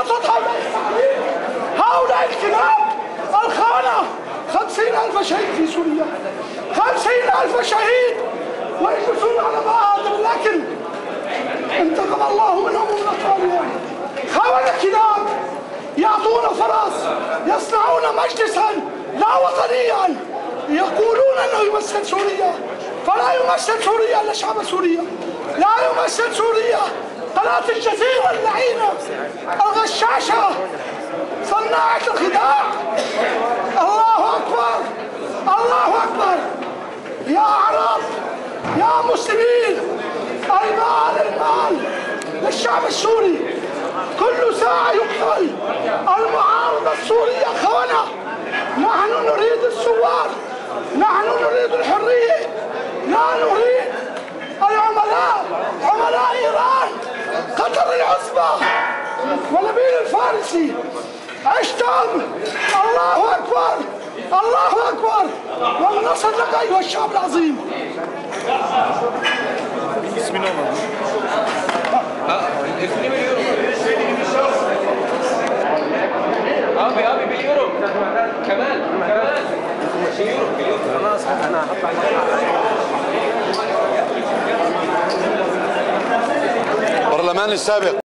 سقطت هؤلاء الكلاب الخونة. 50,000 شهيد في سوريا، 50,000 شهيد ويجلسون على مآدب الأكل. انتقم الله منهم ومن أطفالهم. خونة كلاب يعطون فرص، يصنعون مجلسا لا وطنيا يقولون انه يمثل سوريا، فلا يمثل سوريا الا شعب سوريا، لا يمثل سوريا. قناة الجزيرة اللعينة الغشاشة صناعة الخداع. الله اكبر، الله اكبر. يا عرب، يا مسلمين، المال للشعب السوري. كل ساعة يقتل. المعارضة السورية خونة. نحن نريد الثوار، نحن نريد الحرية، لا نريد العملاء، عملاء إيران، قطر العزبة ونبيل الفارسي. عشتم. الله أكبر، الله أكبر، والنصر لك أيها الشعب العظيم. بسم الله. ابي باليورو كمان باليورو خلاص. انا هحط البرلمان السابق